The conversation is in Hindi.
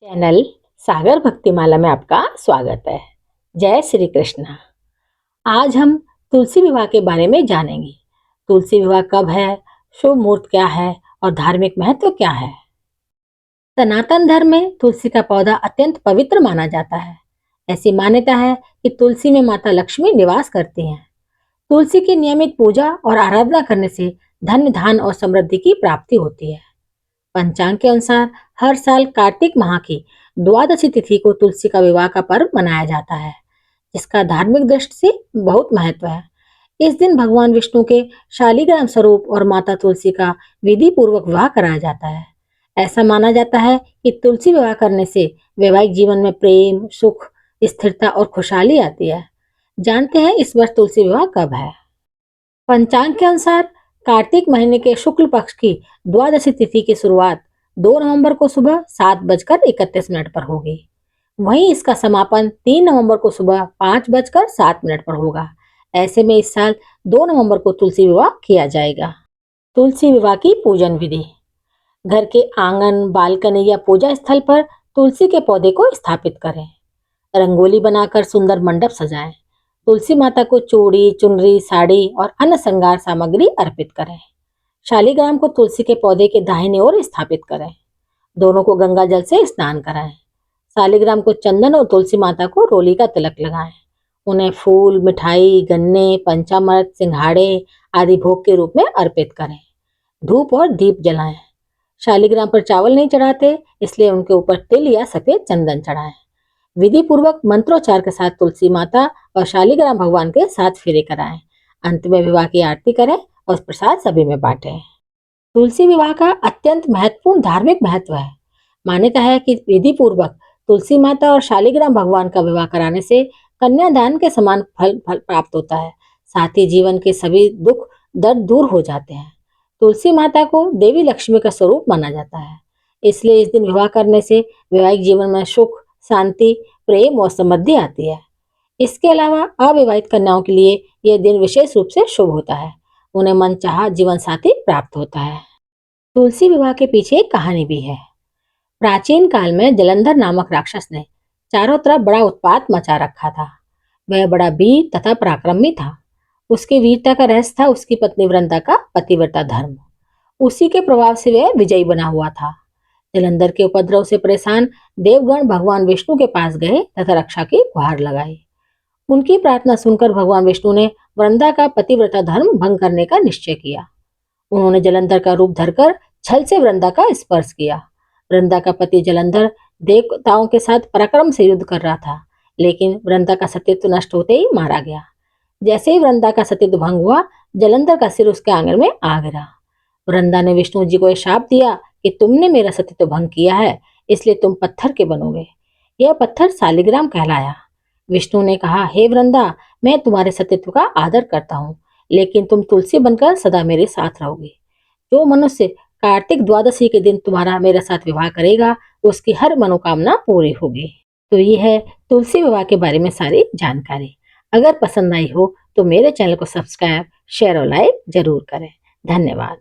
चैनल सागर भक्तिमाला में आपका स्वागत है। जय श्री कृष्ण। आज हम तुलसी विवाह के बारे में जानेंगे। तुलसी विवाह कब है, शुभ मुहूर्त क्या है और धार्मिक महत्व क्या है। सनातन धर्म में तुलसी का पौधा अत्यंत पवित्र माना जाता है। ऐसी मान्यता है कि तुलसी में माता लक्ष्मी निवास करती हैं। तुलसी की नियमित पूजा और आराधना करने से धन धान और समृद्धि की प्राप्ति होती है। पंचांग के अनुसार हर साल कार्तिक माह की द्वादशी तिथि को तुलसी का विवाह का पर्व मनाया जाता है, जिसका धार्मिक दृष्टि से बहुत महत्व है। इस दिन भगवान विष्णु के शालिग्राम स्वरूप और माता तुलसी का विधि पूर्वक विवाह कराया जाता है। ऐसा माना जाता है कि तुलसी विवाह करने से वैवाहिक जीवन में प्रेम, सुख, स्थिरता और खुशहाली आती है। जानते हैं इस वर्ष तुलसी विवाह कब है। पंचांग के अनुसार कार्तिक महीने के शुक्ल पक्ष की द्वादशी तिथि की शुरुआत 2 नवंबर को सुबह 7:31 पर होगी। वहीं इसका समापन 3 नवंबर को सुबह 5:07 पर होगा। ऐसे में इस साल 2 नवंबर को तुलसी विवाह किया जाएगा। तुलसी विवाह की पूजन विधि। घर के आंगन, बालकनी या पूजा स्थल पर तुलसी के पौधे को स्थापित करें। रंगोली बनाकर सुंदर मंडप सजाएं। तुलसी माता को चूड़ी, चुनरी, साड़ी और अन्य श्रृंगार सामग्री अर्पित करें। शालिग्राम को तुलसी के पौधे के दाहिने ओर स्थापित करें। दोनों को गंगा जल से स्नान कराएं। शालिग्राम को चंदन और तुलसी माता को रोली का तिलक लगाएं। उन्हें फूल, मिठाई, गन्ने, पंचामृत, सिंघाड़े आदि भोग के रूप में अर्पित करें। धूप और दीप जलाएं। शालिग्राम पर चावल नहीं चढ़ाते, इसलिए उनके ऊपर तिल या सफेद चंदन चढ़ाएं। विधि पूर्वक मंत्रोच्चार के साथ तुलसी माता और शालिग्राम भगवान के 7 फेरे कराएं। अंत में विवाह की आरती करें और प्रसाद सभी में बांटें। तुलसी विवाह का अत्यंत महत्वपूर्ण धार्मिक महत्व है। मान्यता है कि विधि पूर्वक तुलसी माता और शालिग्राम भगवान का विवाह कराने से कन्यादान के समान फल प्राप्त होता है। साथ ही जीवन के सभी दुख दर्द दूर हो जाते हैं। तुलसी माता को देवी लक्ष्मी का स्वरूप माना जाता है, इसलिए इस दिन विवाह करने से वैवाहिक जीवन में सुख, शांति, प्रेम और समृद्धि आती है। इसके अलावा अविवाहित कन्याओं के लिए यह दिन विशेष रूप से शुभ होता है। उन्हें मनचाहा जीवन साथी प्राप्त होता है। तुलसी विवाह के पीछे एक कहानी भी है। प्राचीन काल में जलंधर नामक राक्षस ने चारों तरफ बड़ा उत्पात मचा रखा था। वह बड़ा वीर तथा पराक्रमी था। उसकी वीरता का रहस्य था उसकी पत्नी वृंदा का पतिव्रता धर्म। उसी के प्रभाव से वह विजयी बना हुआ था। जलंधर के उपद्रव से परेशान देवगण भगवान विष्णु के पास गए तथा रक्षा की गुहार लगाई। उनकी प्रार्थना सुनकर भगवान विष्णु ने वृंदा का पतिव्रता धर्म भंग करने का निश्चय किया। उन्होंने जलंधर का रूप धरकर छल से वृंदा का स्पर्श किया। वृंदा का पति जलंधर देवताओं के साथ पराक्रम से युद्ध कर रहा था, लेकिन वृंदा का सतीत्व नष्ट होते ही मारा गया। जैसे ही वृंदा का सतीत्व भंग हुआ, जलंधर का सिर उसके आंगन में आ गिरा। वृंदा ने विष्णु जी को शाप दिया कि तुमने मेरा सतीत्व भंग किया है, इसलिए तुम पत्थर के बनोगे। यह पत्थर शालिग्राम कहलाया। विष्णु ने कहा, हे वृंदा, मैं तुम्हारे सतीत्व का आदर करता हूँ, लेकिन तुम तुलसी बनकर सदा मेरे साथ रहोगे। जो मनुष्य कार्तिक द्वादशी के दिन तुम्हारा मेरे साथ विवाह करेगा, उसकी हर मनोकामना पूरी होगी। तो ये है तुलसी विवाह के बारे में सारी जानकारी। अगर पसंद आई हो तो मेरे चैनल को सब्सक्राइब, शेयर और लाइक जरूर करें। धन्यवाद।